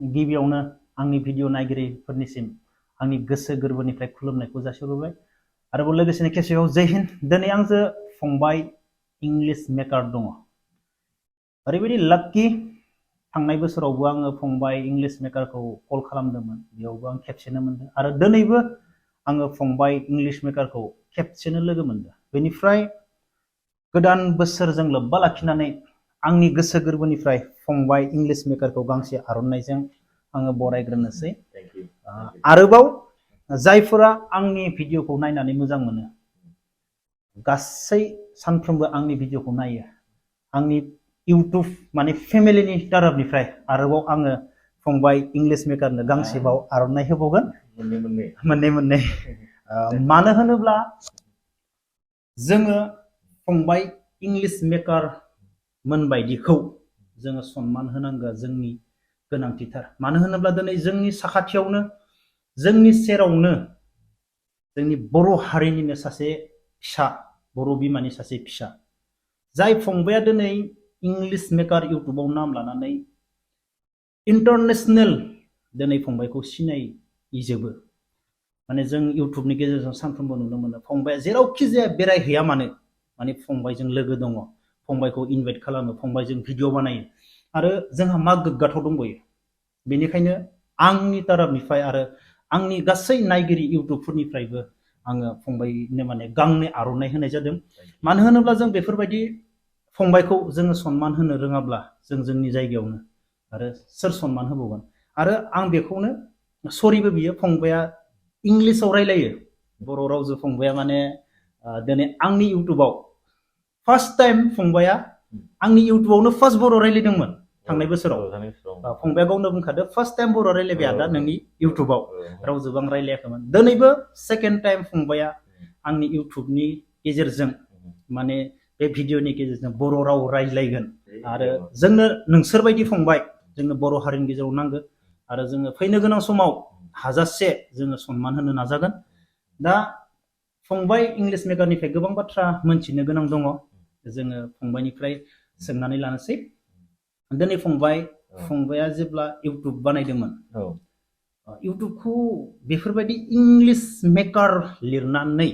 गिबियावनो आंनि भिडिअ नायगिरिफोरनिसिम आंनि गोसो गोरबोनिफ्राय खुलुमनायखौ जासिहरबाय आरोबाव लोगोसेनो खेबसेबाव जय हिन्द। दिनै आंजों फंबाय इंलिश मेकार दङ। ओरैबायदि लाक्कि थांनाय बोसोरावबो आङो फंबाय इंलिश मेकारखौ कल खालामदोंमोन, बेयावबो आं खेबसेनो मोनदों आरो दिनैबो आङो फंबाय इंलिश मेकारखौ खेबसेनो लोगो मोनदों। बेनिफ्राय गोदान बोसोरजों लोब्बा लाखिनानै आंनि गोसो गोरबोनिफ्राय फंबाय इंलिश मेकारखौ गांसे आर'नाइजों आङो बरायग्रोनोसै। आरोबाव जायफोरा आंनि भिडिअखौ नायनानै मोजां मोनो, गासै सानफ्रोमबो आंनि भिडिअखौ नायो, आंनि इउटुब माने फेमिलिनि तरफनिफ्राय आरोबाव आङो फंबाय इंलिश मेकारनो गांसेबाव आर'नाइ होबावगोन, मोननै मानो होनोब्ला जोङो फंबाय इंलिश मेकार मोनबायदिखौ जोङो सन्मान होनांगौ जोंनि गोनांथिथार। मानो होनोब्ला दिनै जोंनि साखाथियावनो जोंनि सेरावनो जोंनि बर' हारिनिनो सासे फिसा, बर' बिमानि सासे फिसा, जाय फंबाया दिनै इंलिश मेकार इउटुबाव नाम लानानै इन्टारनेशनेल दिनै फंबायखौ सिनायजोबो। माने जों इउटुबनि गेजेरजों सानफ्रोमबो नुनो मोनो फंबाया जेरावखि जाया बेरायहैया मानो माने फंबायजों लोगो दङ, फंबायखौ इनभाइट खालामो, फंबायजों भिडिअ बानायो आरो जोंहा मा गोग्गाथाव दंबायो। बेनिखायनो आंनि तरफनिफ्राय आरो आंनि गासै नायगिरि इउटुबफोरनिफ्रायबो आङो फंबायनो माने गांनै आर'नाइ होनाय जादों। मानो होनोब्ला जों बेफोरबायदि फंबायखौ जोङो सन्मान होनो रोङाब्ला जों जोंनि जायगायावनो आरो सोर सन्मान होबावगोन। आरो आं बेखौनो सरिबो बियो, फंबाया इंलिसाव रायलायो, बर' रावजों फंबाया माने दिनै आंनि इउटुबाव फार्स्ट टाइम फंबाया आंनि इउटुबावनो फार्स्ट बर' रायलायदोंमोन थांनाय बोसोराव। फंबाया गावनो बुंखादो फार्स्ट टाइम बर' रायलायबाय आदा नोंनि इउटुबाव, रावजोंबो आं रायलायाखैमोन। दिनैबो सेकेन्ड टाइम फंबाया आंनि इउटुबनि गेजेरजों माने बे भिडिअनि गेजेरजों बर' राव रायज्लायगोन आरो जोंनो नोंसोरबायदि फंबाय जोंनो बर' हारिनि गेजेराव नांगौ आरो जोङो फैनो गोनां समाव हाजासे जोङो सन्मान होनो नाजागोन। दा फंबाय इंलिश मेकारनिफ्राय गोबां बाथ्रा मोनथिनो गोनां दङ, जोङो फंबायनिफ्राय सोंनानै लानोसै। दिनै फंबाया जेब्ला इउटुब बानायदोंमोन, इउटुबखौ बेफोरबायदि इंलिश मेकार लिरनानै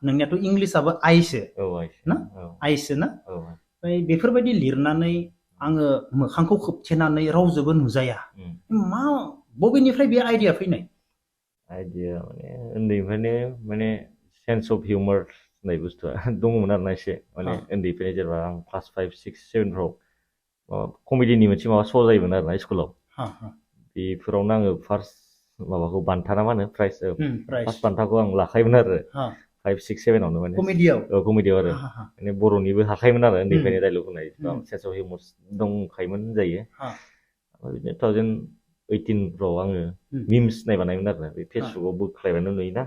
नोंनियाथ' इंलिसाबो आइसो ना, आइसो ना, ओमफ्राय बेफोरबायदि लिरनानै आङो मोखांखौ खोबथेनानै रावजोंबो नुजाया, मा बबेनिफ्राय बे आइडिया फैनाय? आइडिया माने उन्दैनिफ्रायनो माने सेन्स अफ हिउमार होननाय बुस्थुआ दङमोन आरोना एसे, माने उन्दैनिफ्रायनो जेनेबा आं क्लास 5, 6, 7फ्राव कमेडिनि मोनसे माबा श' जायोमोन आरोना स्कुलाव, बेफोरावनो आङो फार्स्ट माबाखौ बान्था ना मा होनो प्राइज, फार्स्ट बान्थाखौ आं लाखायोमोन आरो 5, 6, 7आवनो माने कमेडियाव आरो माने बर'निबो हाखायोमोन आरो उन्दैनिफ्रायनो डाइलग होनाय, सेन्स अफ हिउमार दंखायोमोन होनजायो। बिदिनो 2018फ्राव आङो मिम्स नाय बानायोमोन आरोना, बे फेसबुकाव बोख्लायबानो नुयोना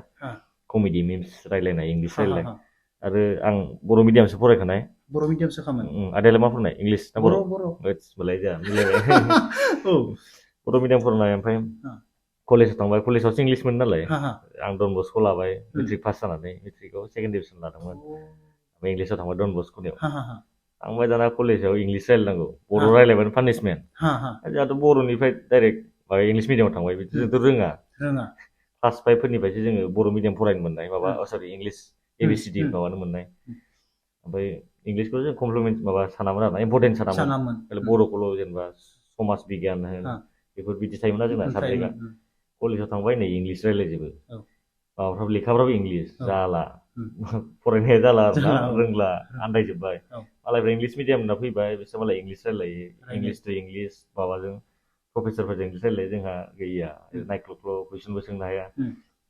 कमेडि मिम्स रायलायनाय, इंलिश रायलायनाय। आरो आं बर' मिडियामसो फरायखानाय। बर' मिडियामसो खामोन? आदायालाय मा फरायनाय, इंलिश ना बर'? होमबालाय जोंहा मिलायबाय। बर' मिडियाम फरायनाय, ओमफ्राय कलेजाव थांबाय, कलेजावसो इंलिसमोन नालाय आं डन बस्क' लाबाय मेट्रिक पास जानानै, मेट्रिकआव सेकेन्ड डिभिजन लादोंमोन, ओमफ्राय इंलिसाव थांबाय डन बस्क'नियाव। थांबाय दाना कलेजाव इंलिश रायलायनांगौ, बर' रायलायबानो पानिशमेन्ट, जोंहाथ' बर'निफ्राय डाइरेक्ट माबा इंलिश मिडियामाव थांबाय, बिदिजोंथ' रोङा। क्लास 5 फोरनिफ्रायसो जोङो बर' मिडियाम फरायनो मोननाय, माबा सरि इंलिश ABCD माबानो मोननाय। ओमफ्राय इंलिशखौ जों कमप्लिमेन्ट माबा सानामोन आरोना, इम्परटेन्ट सानामोन, बर'खौल' जेनेबा समाज बिगियान होन बेफोर बिदि थायोमोन जोंना साबजेक्टआ। कलेजाव थांबाय नै इंलिश रायलायजोबो, माबाफ्राबो लेखाफ्राबो इंलिश, जाला फरायनाया जाला आरोना, रोंला, आन्दायजोब्बाय। मालायफ्रा इंलिश मिडियाम होनना फैबाय, बिसोर मालाय इंलिश रायलायो, इंलिश टु इंलिश माबाजों प्रफेसरफोरजों इंलिश रायलायो, जोंहा गैया, नायख्ल'ख्ल' कुइसनबो सोंनो हाया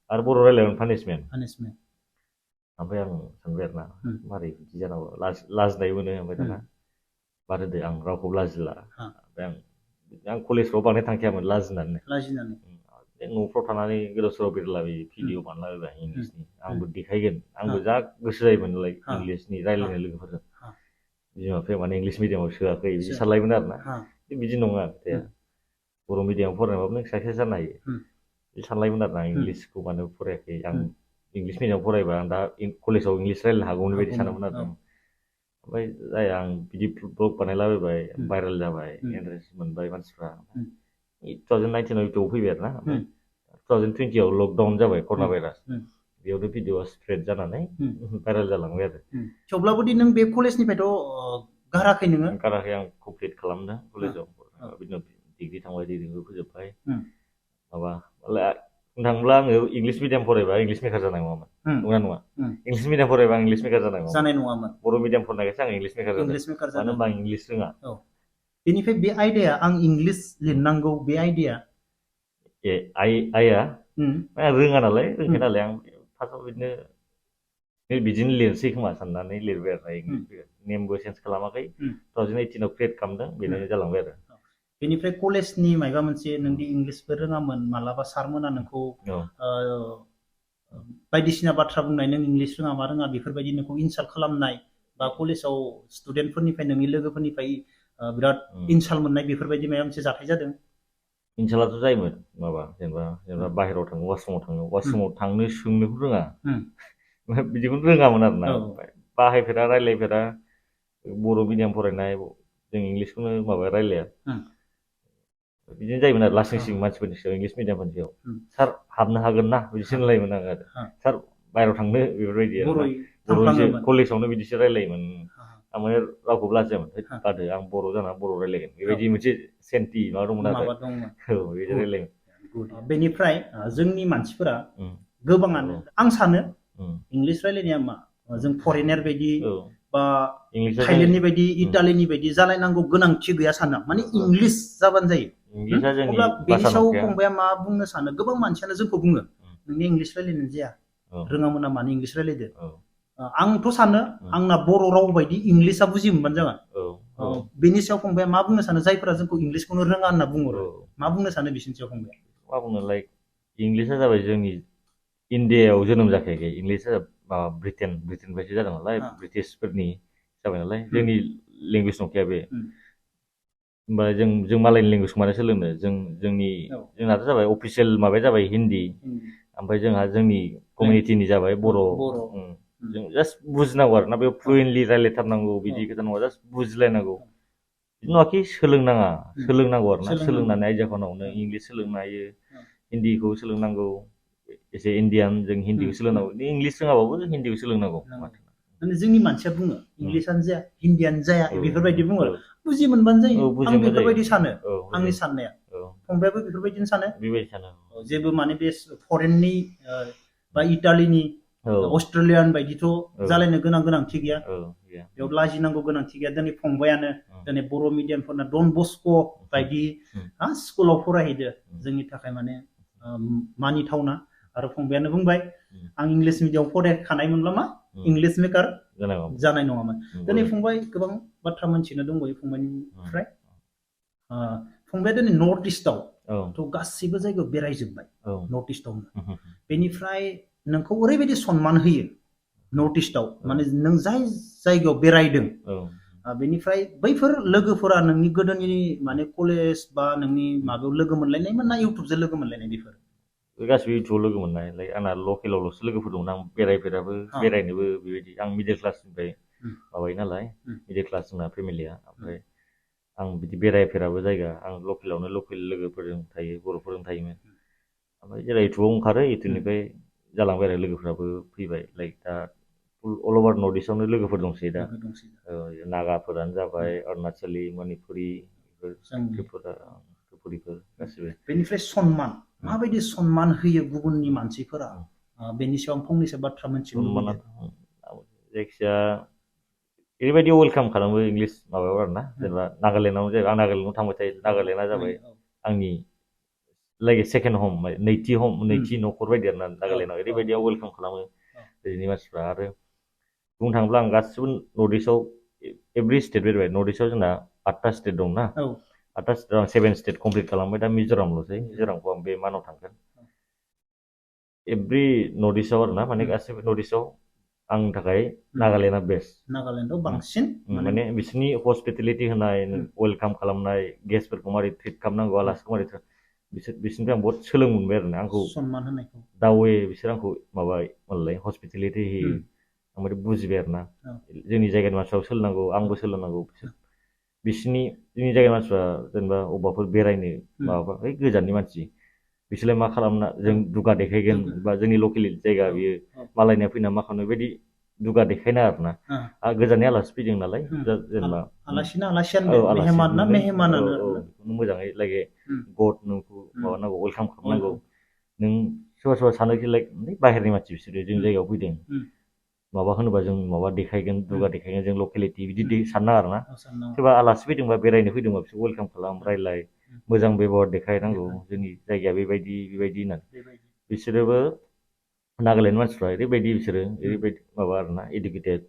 आरो बर' रायलायबानो पानिशमेन्ट। ओमफ्राय आं सानबाय आरोना मारै बिदि जानांगौ, लाजिनाय मोनो। ओमफ्राय दाना बाद होदो, आं रावखौबो लाजिला। ओमफ्राय आं कलेजफ्राव बांद्राय थांखायामोन लाजिनानै, न'फ्राव थानानै गोदाव सोराव बेरलाबायो, भिडिअ बानायलाबायबाय इंलिशनि, आंबो देखायगोन, आंबो जा गोसो जायोमोन नालाय इंलिशनि रायलायनो लोगोफोरजों। बिमा बिफाया माने इंलिश मिडियामाव सोआखै बिदि सानलायोमोन आरोना, बिदि नङा खोथाया, बर' मिडियामाव फरायनाबाबो नों साक्सेस जानो हायो बिदि सानलायोमोन आरोना। इंलिशखौ मानो फरायाखै, आं इंलिश मिडियामाव फरायबा आं दा कलेजाव इंलिश रायलायनो हागौमोन बायदि सानोमोन आरो। ओमफ्राय जाया, आं बिदि ब्लग बानायलाबायबाय, भाइरेल जाबाय, इन्टारेस्ट मोनबाय मानसिफ्रा, 2019 आव इउटुबाव फैबाय आरोना ओमफ्राय 2020 आव लकडाउन जाबाय कर'ना भाइरास बेयावनो भिडिअ'आ स्प्रेड जानानै भाइरेल जालांबाय आरो थेवब्लाबो दि नों बे कलेजनिफ्रायथ' गाराखै नोङो गाराखै आं कमप्लिट खालामदों कलेजाव बिदिनो डिग्री थांबाय डिग्रीबो फोजोबबाय माबा बुंनो थाङोब्ला आङो इंलिश मिडियाम फरायबा इंलिश मेकार जानाय नङामोन नंगौना नङा इंलिश मिडियाम फरायबा इंलिश मेकार जानाय नङामोन बर' मिडियाम फरायनायखायसो आं इंलिश मेकार जादों मानो होनबा आं इंलिश रोङा बेनिफ्राय बे आयदाया आं इंलिश लिरनांगौ बे आयदाया आइया आं रोङा नालाय रोंखाया नालाय आं फार्स्टआव बिदिनो लिरसै खोमा साननानै लिरबाय आरो इंलिश नेमबो चेन्ज खालामाखै 2018 आव क्रिएट खालामदों बेनो जालांबाय आरो बेनिफ्राय कलेजनि मायबा मोनसे नोंदि इंलिशबो रोङामोन मालाबा सारमोना नोंखौ बायदिसिना बाथ्रा बुंनाय नों इंलिश रोङा मा रोङा बेफोरबायदि नोंखौ इनसाल्ट खालामनाय बा कलेजाव स्टुडेन्टफोरनिफ्राय नोंनि लोगोफोरनिफ्राय बिराद इनसाल्ट मोननाय बेफोरबायदि माबा मोनसे जाथाय जादों इनसाल्टआथ' जायोमोन माबा जेनेबा बाहेरायाव थाङो वाशरुमाव थांनो सोंनोखौ रोङा बिदिखौनो रोङामोन आरोना बाहायफेरा रायलायफेरा बर' मिडियाम फरायनाय जों इंलिशखौनो माबा रायलाया बिदिनो जायोमोन आरो लासिं सिं मानसिफोरनि सायाव इंलिश मिडियामफोरनि सायाव सार हाबनो हागोन ना बिदिसो होनलायोमोन आं आरो सार बाहेरायाव थांनो बेफोरबायदि आरो कलेजावनो बिदिसो रायलायोमोन आं माने रावखौबो लाजियामोन बादो आं बर' जाना बर' रायलायगोन बेबायदि मोनसे सेन्टि माबा दंमोन आरो बिदि रायलायोमोन बेनिफ्राय जोंनि मानसिफोरा गोबाङानो आं सानो इंलिश रायलायनाया मा जों फरेनार बायदि बा थाइलेण्डनि बायदि इटालिनि बायदि जालायनांगौ गोनांथि गैया सानो माने इंलिश जाबानो जायो अब्ला बेनि सायाव फंबाया मा बुंनो सानो गोबां मानसियानो जोंखौ बुङो नोंनि इंलिश रायलायनाय जाया रोङामोन मानो इंलिश रायलायदो आंथ' सानो आंना बर' राव बायदि इंलिशआ बुजि मोनबानो जागोन बेनि सायाव फंबाया मा बुंनो सानो जायफोरा जोंखौ इंलिशखौनो रोङा होनना बुंहरो मा बुंनो सानो बिसोरनि सायाव फंबाया मा बुंनो लाइक इंलिशआ जाबाय जोंनि इण्डियायाव जोनोम जाखायाखै इंलिशआ माबा ब्रिटेननिफ्रायसो जादों नालाय ब्रिटिशफोरनि जाबाय नालाय जोंनि लेंगुवेज नंखाया बे होमबा जों मालायनि लेंगुवेजखौ मानो सोलोंनो जोंनाथ' जाबाय अफिसियेल माबाया जाबाय हिन्दी ओमफ्राय जोंहा जोंनि कमिउनिटिनि जाबाय बर' जों जास्ट बुजिनांगौ आरोना बेयाव फ्लुयेन्टलि रायलायथारनांगौ बिदि खोथा नङा जास्ट बुजिलायनांगौ बिदि नङाखि सोलोंनांगौ आरोना सोलोंनानै आइडियाखौ नावनो इंलिश सोलोंनो हायो हिन्दीखौ सोलोंनांगौ एसे इण्डियान जों हिन्दीखौ सोलोंनांगौ इंलिश रोङाबाबो हिन्दीखौ सोलोंनांगौ माने जोंनि मानसिया बुङो इंलिशानो जाया हिन्दीयानो जाया बेफोरबायदि बुङो बुजि मोनबानो जायो आं बेफोरबायदि सानो आंनि साननाया फंबायाबो बेफोरबायदिनो सानो जेबो माने बे फरेननि बा इटालिनि अस्ट्रेलियान बायदिथ' जालायनो गोनांथि गैया बेयाव लाजिनांगौ गोनांथि गैया दिनै फंबायानो दिनै बर' मिडियामफोरना डन बस्क' बायदि स्कुलाव फरायहैदो जोंनि थाखाय माने मानिथावना आरो फंबायानो बुंबाय आं इंलिश मिडियाम फरायखानाय मोनब्ला मा इंलिश मेकार जानाय नङामोन दिनै फंबाय गोबां बाथ्रा मोनथिनो दंबायो फंबायनिफ्राय फंबाया दिनै नर्थ इस्टआव थ' गासिबो जायगायाव बेरायजोब्बाय नर्थ इस्टआवनो बेनिफ्राय नोंखौ ओरैबायदि सनमान होयो नर्थ इस्टआव माने नों जाय जायगायाव बेरायदों बेनिफ्राय बैफोर लोगोफोरा नोंनि गोदोनि माने कलेज बा नोंनि माबायाव लोगो मोनलायनायमोन ना इउटुबजों लोगो मोनलायनाय बेफोर गासिबो इउटुबाव लोगो मोननाय लाइक आंना लकेलावल'सो लोगोफोर दंमोन आं बेरायफेराबो बेरायनोबो बेबायदि आं मिडिल क्लासनिफ्राय माबायो नालाय मिडिल क्लास जोंना फेमिलिया ओमफ्राय आं बिदि बेरायफेराबो जायगा आं लकेलावनो लकेल लोगोफोरजों थायो बर'फोरजों थायोमोन ओमफ्राय जेला इउटुबाव ओंखारो इउटुबनिफ्राय जालांबाय आरो लोगोफ्राबो फैबाय लाइक दा अल अभार नर्थ इस्टआवनो लोगोफोर दंसै दा नागाफोरानो जाबाय अरुणाचलि मणिपुरि त्रिपुरिफोर गासिबो बेनिफ्राय सनमान माबायदि सनमान होयो गुबुननि मानसिफोरा बेनि सायाव फंनैसो बाथ्रा मोनथिनो लुबैयो जायखिजाया ओरैबायदि वेलकाम खालामो इंलिश माबायाव आरोना जेनेबा नागालेण्डआव जाहैबाय आं नागालेण्डआव थांबाय थायो नागालेण्डआ जाबाय आंनि लाइक सेकेन्ड हम नैथि न'खर बायदि आरोना नागालेण्डआव ओरैबायदियाव वेलकाम खालामो ओरैनि मानसिफ्रा आरो बुंनो थाङोब्ला आं गासिबो नर्थ इस्टआव एभ्रि स्टेट बेरायबाय नर्थ इस्टआव जोंना 8टा स्टेट दंना 8टा स्टेटआव आं 7 स्टेट कमप्लिट खालामबाय दा मिज'रामल'सै मिज'रामखौ आं बे मानाव थांगोन एभ्रि नर्थ इस्टआव आरोना माने गासिबो नर्थ इस्टआव आंनि थाखाय नागालेण्डआ बेस्ट नागालेण्डआव बांसिन माने बिसोरनि हस्पिटेलिटि होनाय वेलकाम खालामनाय गेस्टफोरखौ मारै ट्रिट खालामनांगौ आलासिखौ मारै बिसोरनिफ्राय आं बहुत सोलोंनो मोनबाय आरोना आंखौ सनमान होनायखौ दावे बिसोर आंखौ माबा मोनलाय हस्पिटेलिटि होयो आं माने बुजिबाय आरोना जोंनि जायगानि मानसिफ्राबो सोलोंनांगौ आंबो सोलोंनांगौ बिसिनि जोंनि जायगानि मानसिफ्रा जेनेबा अबावबाफोर बेरायनो माबाबा ओइ गोजाननि मानसि बिसोरलाय मा खालामना जों दुगा देखायगोन बा जोंनि लकेल जायगा बियो मालायनिया फैना मा खालामनो बेबायदि दुगा देखायना आरोना गोजाननि आलासि फैदों नालाय जेनेबा आलासिना आलासियानो मेहमान ना मेहमानानो मोजाङै लागे गड नोंखौ माबानांगौ वेलकाम खालामनांगौ नों सोरबा सोरबा सानोखि लाइक बाहेरनि मानसि बिसोरो जों जायगायाव फैदों माबा होनोबा जों माबा देखायगोन दुगा देखायगोन जों लकेलिटि बिदि सानना आरोना सोरबा आलासि फैदोंबा बेरायनो फैदोंबा बिसोर वेलकाम खालाम रायलाय मोजां बेबहार देखायनांगौ जोंनि जायगाया बेबायदि होननानै बिसोरोबो नागालेण्ड मानसिफ्रा ओरैबायदि बिसोरो ओरैबायदि माबा आरोना इडुकेटेड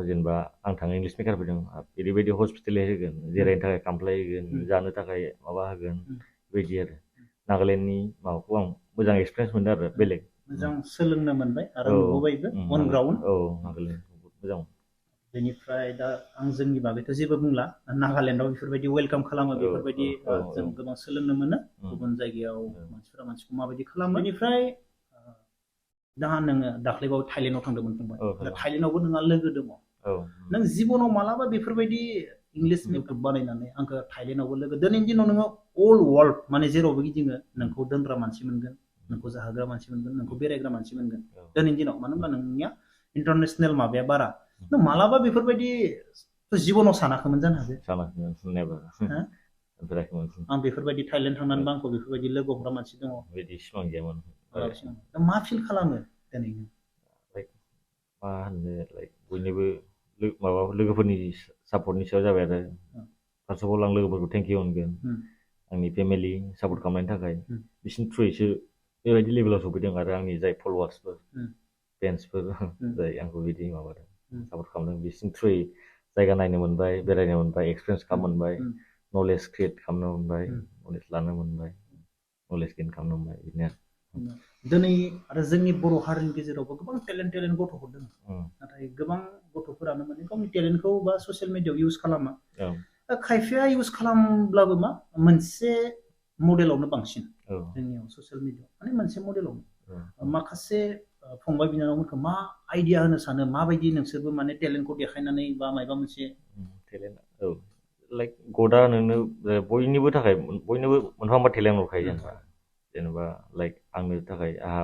जेनेबा आं थाङो इंलिश मेकार फैदों ओरैबायदि हस्पिटेलिटी होगोन जिरायनो थाखाय खामफ्लाय होगोन जानो थाखाय माबा होगोन बेबायदि आरो नागालेण्डनि माबाखौ आं मोजां एक्सपिरियेन्स मोनदों आरो बेलेग मोजां सोलोंनो मोनबाय आरो नुबोबायबो अन ग्राउन्ड नागालेण्ड मोजां बेनिफ्राय दा आं जोंनि बागैथ' जेबो बुंला नागालेण्डआव बेफोरबायदि वेलकाम खालामो बेफोरबायदि जों गोबां सोलोंनो मोनो गुबुन जायगायाव मानसिफोरा मानसिखौ माबायदि खालामो बेनिफ्राय दा नोङो दाख्लैबाव थाइलेण्डआव थांदोंमोन फंबाय थाइलेण्डआवबो नोंहा लोगो दङ नों जिबनाव मालाबा बेफोरबायदि इंलिश इउटुब बानायनानै आंखौ थाइलेण्डआवबो लोगो दिनैनि दिनाव नोङो अल वर्ल्ड माने जेरावबो गिदिङो नोंखौ दोनग्रा मानसि मोनगोन नोंखौ जाहोग्रा मानसि मोनगोन नोंखौ बेरायग्रा मानसि मोनगोन दिनैनि दिनाव मानो होनबा नोंनिया इन्टारनेसनेल माबाया बारा नों मालाबा बेफोरबायदि जिबनाव सानाखैमोन जानो हागौ आं बेफोरबायदि थाइलेण्ड थांनानैबो आंखौ बेफोरबायदि लोगो हमग्रा मानसि दङ बिदि सिमां गैयामोन मा फिल खालामो दिनै मा होनो लाइक बयनिबो माबा लोगोफोरनि सापर्टनि सायाव जाबाय आरो फार्स्ट अफ अल आं लोगोफोरखौ थेंक इउ होनगोन आंनि फेमिलि सापर्ट खालामनायनि थाखाय बिसोरनि थ्रुयैसो बेबायदि लेभेलाव सफैदों आरो आंनि जाय फल'वार्सफोर फेन्सफोर जाय आंखौ बिदि माबादों सापर्ट खालामदों बिसोरनि थ्रुयै जायगा नायनो मोनबाय बेरायनो मोनबाय एक्सपिरियेन्स खालामनो मोनबाय नलेज क्रिएट खालामनो मोनबाय नलेज लानो मोनबाय नलेज गेइन खालामनो मोनबाय बिदिनो दिनै आरो जोंनि बर' हारिनि गेजेरावबो गोबां टेलेन्ट गथ'फोर दङ नाथाय गोबां गथ'फोरानो माने गावनि टेलेन्टखौ बा ससियेल मिडियायाव इउज खालामा खायफाया इउज खालामब्लाबो मा मोनसे मडेलावनो बांसिन जोंनियाव ससियेल मिडियायाव माने मोनसे मडेलावनो माखासे फंबाय बिनानावमोनखौ मा आइडिया होनो सानो माबायदि नोंसोरबो माने टेलेन्टखौ देखायनानै बा माबा मोनसे टेलेन्ट लाइक गडआ नोंनो बयनिबो थाखाय बयनोबो मोनफा मोनफा टेलेन्ट हरखायो जेनेबा लाइक आंनो थाखाय आहा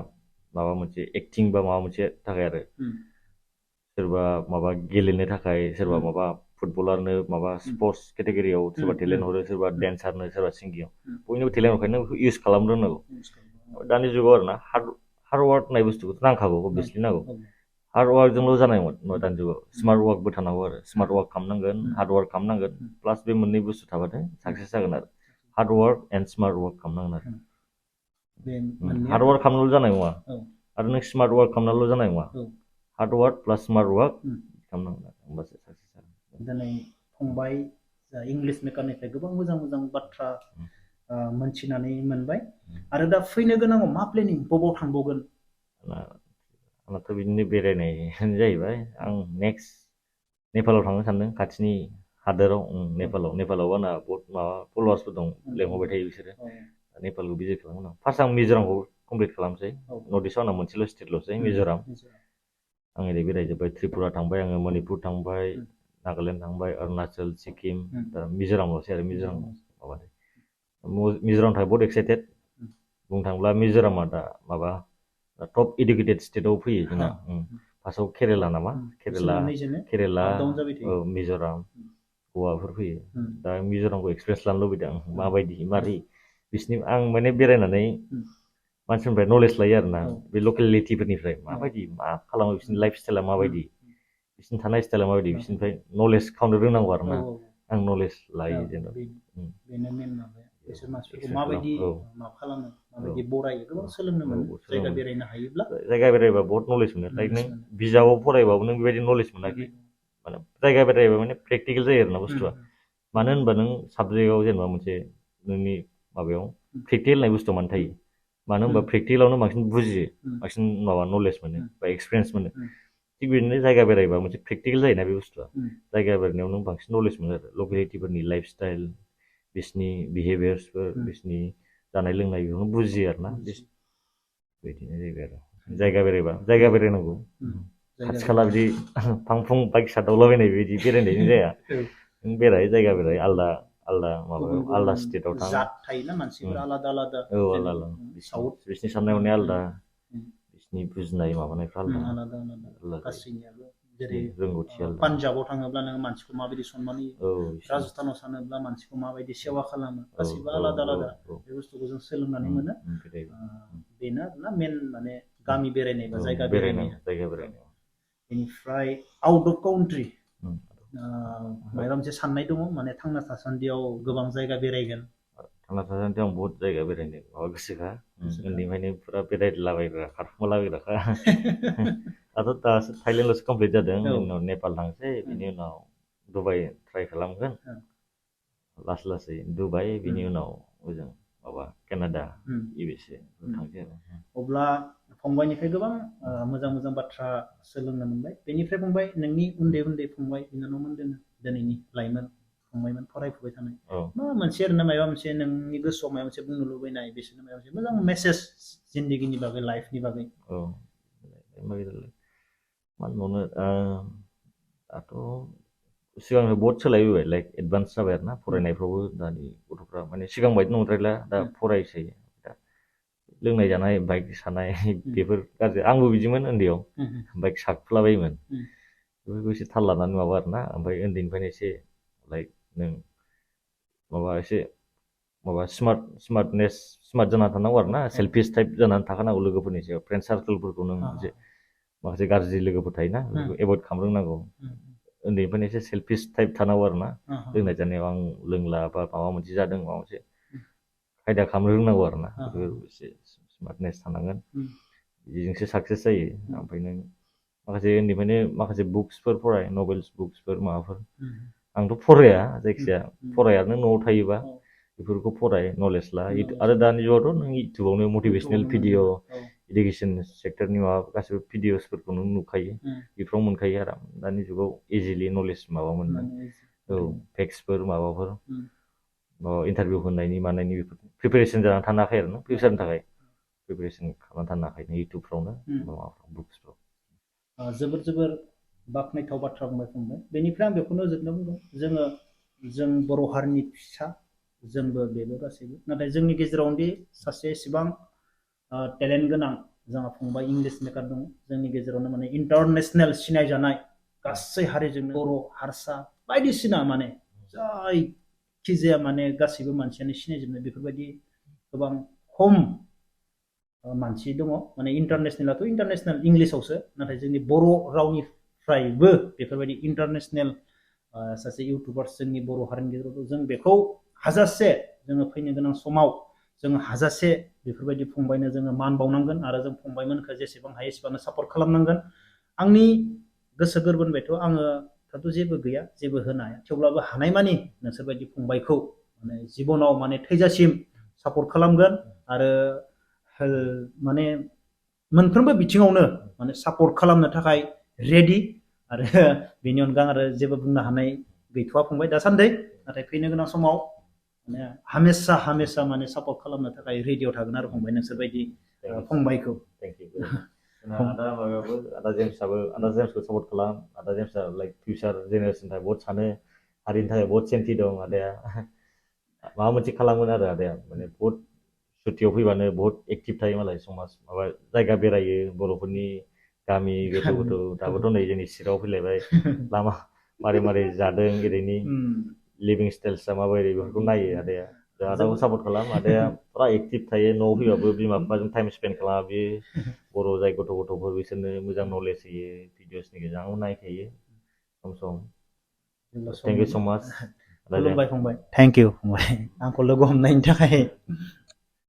माबा मोनसे एक्टिं बा माबा मोनसे थाखाय आरो सोरबा माबा गेलेनो थाखाय सोरबा माबा फुटबलारनो माबा स्पर्ट्स केटेगरियाव सोरबा टेलेन्ट हरो सोरबा डेन्सारनो सोरबा सिंगिंआव बयनोबो टेलेन्ट हरखायो नों बेखौ इउज खालामनो रोंनांगौ दानि जुगाव आरोना हार्डवार्क होननाय बुस्थुखौ नांखागौ अभियासलि नांगौ हार्डवार्कजोंल' जानाय नङा दानि जुगाव स्मार्ट वार्कबो थानांगौ आरो स्मार्ट वार्क खालामनांगोन हार्डवार्क खालामनांगोन प्लास बे मोननै बुस्थु थाबाथाय साक्सेस जागोन आरो हार्डवार्क एन्ड स्मार्ट वार्क खालामनांगोन आरो हार्डवार्क खालामनाल' जानाय नङा आरो नों स्मार्ट वार्क खालामनाल' जानाय नङा हार्डवार्क प्लास स्मार्ट वार्क खालामनांगोन होमबासो साक्सेस जागोन दिनै फंबाय इंलिश मेकारनिफ्राय गोबां मोजां मोजां बाथ्रा मोनथिनानै मोनबाय आरो दा फैनो गोनाङाव मा प्लेनिं बबाव थांबावगोन आंनाथ' बिदिनो बेरायनाय जाहैबाय आं नेक्स्ट नेपालाव थांनो सानदों खाथिनि हादोराव नेपालाव आंना बहुत माबा फल'वार्सफोर दं लेंहरबाय थायो बिसोरो नेपालखौ भिजिट खालामगोन आं फार्स्ट आं मिज'रामखौ कमप्लिट खालामसै नर्थ इस्टआव आंना मोनसेल' स्टेटल'सै मिज'राम आं ओरै बेरायजोब्बाय त्रिपुरा थांबाय आङो मणिपुर थांबाय नागालेण्ड थांबाय अरुणाचल सिक्किम दा मिज'रामल'सै आरो मिज'राम माबादों मिज'राम थाखाय बहुत एक्साइटेड बुंनो थाङोब्ला मिज'रामा दा माबा टप इडुकेटेड स्टेटआव फैयो जोंना फार्स्टआव केरेला नामा केरेला मिज'राम गवाफोर फैयो दा मिज'रामखौ एक्सपिरियेन्स लानो लुबैदों आं माबायदि मारै बिसिनि आं माने बेरायनानै मानसिनिफ्राय नलेज लायो आरोना बे लकेलिटिफोरनिफ्राय माबायदि मा खालामो बिसोरनि लाइफ स्टाइला माबायदि बिसोरनि थानाय स्टाइला माबायदि बिसोरनिफ्राय नलेज खालामनो रोंनांगौ आरोना आं नलेज लायो जेनेबा बेनो मेन माबाया बिसोर मानसिफोरखौ माबायदि मा खालामो माबायदि बरायो गोबां सोलोंनो मोनो जायगा बेरायनो हायोब्ला जायगा बेरायबा बहुत नलेज मोनो लाइक नों बिजाबाव फरायबाबो नों बेबायदि नलेज मोनाखि माने जायगा बेरायबा माने प्रेक्टिकेल जायो आरोना बुस्थुआ मानो होनबा नों साबजेक्टआव जेनेबा मोनसे नोंनि माबायाव प्रेक्टिकेल होननाय बुस्थुआ मानो थायो मानो होनबा प्रेक्टिकेलावनो बांसिन बुजियो बांसिन माबा नलेज मोनो बा एक्सपिरियेन्स मोनो थिग बिदिनो जायगा बेरायबा मोनसे प्रेक्टिकेल जायोना बे बुस्थुआ जायगा बेरायनायाव नों बांसिन नलेज मोनो आरो लकेलिटिफोरनि लाइफ स्टाइल बिसिनि बिहेभियार्सफोर बिसिनि जानाय लोंनाय बेखौनो बुजियो आरोना बिदिनो जायगा बेरायबा जायगा बेरायनांगौ खाथि खाला बिदि फां फुं बाइक सादावलाबायनाय बिदि बेरायनायजों जाया बेराय जायगा बेराय आलदा आलदा माबायाव आलदा स्टेटआव थां जात थायोना मानसिफोरा आलादा आलादा औ आलदा बिसिनि साननाय हनाया आलदा बिसिनि बुजिनाय माबानायफ्रा आलदा आलादा गासैनियाबो जेरै रोंगौथि आलदा पान्जाबाव थाङोब्ला नोङो मानसिखौ माबायदि सनमान होयो राजस्थानाव सानोब्ला मानसिखौ माबायदि सेवा खालामो गासिबो आलादा आलादा बे बुस्थुखौ जों सोलोंनानै मोनो बेनो आरोना मेन माने गामि बेरायनाय बा जायगा बेरायनाय बेनिफ्राय आउट अफ काउन्ट्रि माबा मोनसे साननाय दङ माने थांना थासान्दियाव गोबां जायगा बेरायगोन थांना थासान्दियाव आं बहुत जायगा बेरायनो माबा गोसोखा उन्दैनिफ्रायनो फुरा बेरायलाबायग्रा खारखुमालाबायग्राखा दासो थाइलेण्डल'सो कमप्लिट जादों उनाव नेपाल थांसै बिनि उनाव दुबाइ ट्राइ खालामगोन लासै लासै दुबाइ बिनि उनाव ओजों माबा केनाडा इउएसए थांसै आरो अब्ला फंबायनिफ्राय गोबां मोजां मोजां बाथ्रा सोलोंनो मोनबाय बेनिफ्राय फंबाय नोंनि उन्दै उन्दै फंबाय बिनानावमोन दोङो दिनैनि लाइमोन फंबायमोन फरायफुबाय थानाय मा मोनसे ओरैनो माबा मोनसे नोंनि गोसोआव माबा मोनसे बुंनो लुबैनाय बिसोरनो माबा मोनसे मोजां मेसेज जिन्दगिनि बागै लाइफनि बागै मा होनबावनो दाथ' सिगांनो बहुत सोलायबोबाय लाइक एडभान्स जाबाय आरो ना फरायनायफ्रावबो दानि गथ'फ्रा माने सिगां बायदि नंद्रायला दा फरायसै दा लोंनाय जानाय बाइक सानाय बेफोर गाज्रि आंबो बिदिमोन उन्दैयाव बाइक साखुलाबायोमोन बेफोरखौ एसे थाल लानानै माबा आरो ना ओमफ्राय उन्दैनिफ्रायनो एसे लाइक नों माबा एसे माबा स्मार्ट जाना थानांगौ आरो ना सेल्फिस टाइप जानानै थाखानांगौ लोगोफोरनि सायाव फ्रेन्ड सार्कोलफोरखौ नों माखासे गाज्रि लोगोफोर थायोना बेखौ एभयड खालामनो रोंनांगौ उन्दैनिफ्रायनो एसे सेल्फिस टाइप थानांगौ आरो ना लोंनाय जानायाव आं लोंला बा माबा मोनसे जादों माबा मोनसे खायदा खालामनो रोंनांगौ आरो ना एसे स्मार्टनेस थानांगोन बेजोंसो साक्सेस जायो ओमफ्राय नों माखासे उन्दैनिफ्रायनो माखासे बुक्सफोर फराय नभेल्स बुक्सफोर माबाफोर आंथ' फराया जायखिजाया फराया नों न'आव थायोबा बेफोरखौ फराय नलेज ला आरो दानि जुगावथ' नों इउटुबावनो मटिभेसनेल भिडिअ इडुकेसन सेक्टरनि माबा गासिबो भिडिअसफोरखौ नों नुखायो बेफोराव मोनखायो आराम दानि जुगाव इजिलि नलेज माबा मोनो टेक्सटफोर माबाफोर इन्टारभिउ होनायनि मानायनि बेफोर प्रिपेरेसन जानानै थानो हाखायो आरो ना फिउचारनि थाखाय प्रिपेरेसन खालामनानै थानो हाखायो इउटुबफ्रावनो माबाफ्राव बुक्सफ्राव जोबोर जोबोर बाख्नायथाव बाथ्रा बुंबाय फंबाय बेनिफ्राय आं बेखौनो जोबनो बुंदों जों बर' हारिनि फिसा जोंबो बेबो गासैबो नाथाय जोंनि गेजेरावनोदि सासे एसेबां टेलेन्ट गोनां जोंहा फंबाय इंलिश मेकार दङ जोंनि गेजेरावनो माने इन्टारनेसनेल सिनायजानाय गासै हारिजोंनो बर' हारसा बायदिसिना माने जायखिजाया माने गासैबो मानसियानो सिनायजोबनाय बेफोरबायदि गोबां खम मानसि दङ माने इन्टारनेसनेलाथ' इन्टारनेसनेल इंलिसावसो नाथाय जोंनि बर' रावनिफ्रायबो बेफोरबायदि इन्टारनेसनेल सासे इउटुबार जोंनि बर' हारिनि गेजेराव जों बेखौ हाजासे जोङो फैनो गोनां समाव जोङो हाजासे बेफोरबायदि फंबायनो जोङो मान बावनांगोन आरो जों फंबायमोनखौ जेसेबां हायो एसेबांनो सापर्ट खालामनांगोन आंनि गोसो गोरबोनिफ्रायथ' आङो दाथ' जेबो गैया जेबो होनो हाया थेवब्लाबो हानायमानि नोंसोरबायदि फंबायखौ माने जिबनाव माने थैजासिम सापर्ट खालामगोन आरो माने मोनफ्रोमबो बिथिङावनो माने सापर्ट खालामनो थाखाय रेडि आरो बेनि अनगा आरो जेबो बुंनो हानाय गैथ'वा फंबाय दासान्दि नाथाय फैनो गोनां समाव माने हामेसा माने सापर्ट खालामनो थाखाय रेडियाव थागोन आरो फंबाय नोंसोरबायदि फंबायखौ आदा जेम्सखौ सापर्ट खालाम आदा जेम्सआ लाइक फिउचार जेनेरेसननि थाखाय बहुत सानो हारिनि थाखाय बहुत सेन्टि दं आदाया माबा मोनसे खालामगोन आरो आदाया माने बहुत सुटियाव फैबानो बहुत एक्टिभ थायो मालाय समाज माबा जायगा बेरायो बर'फोरनि गामि गोथौ दाबोथ' नै जोंनि चिराङाव फैलायबाय लामा मारै जादों ओरैनि लिभिं स्टाइल्सआ माबायदि बेफोरखौ नायो आदाया आदाखौ सापर्ट खालाम आदाया फुरा एक्टिभ थायो न'आव फैबाबो बिमा बिफाजों टाइम स्पेन्ड खालामा बे बर' जाय गथ'फोर बिसोरनो मोजां नलेज होयो भिडिअसनि गेजेरजों नायखायो सम थेंक इउ स' माच खुलुमबाय फंबाय थेंक इउ फंबाय आंखौ लोगो हमनायनि थाखाय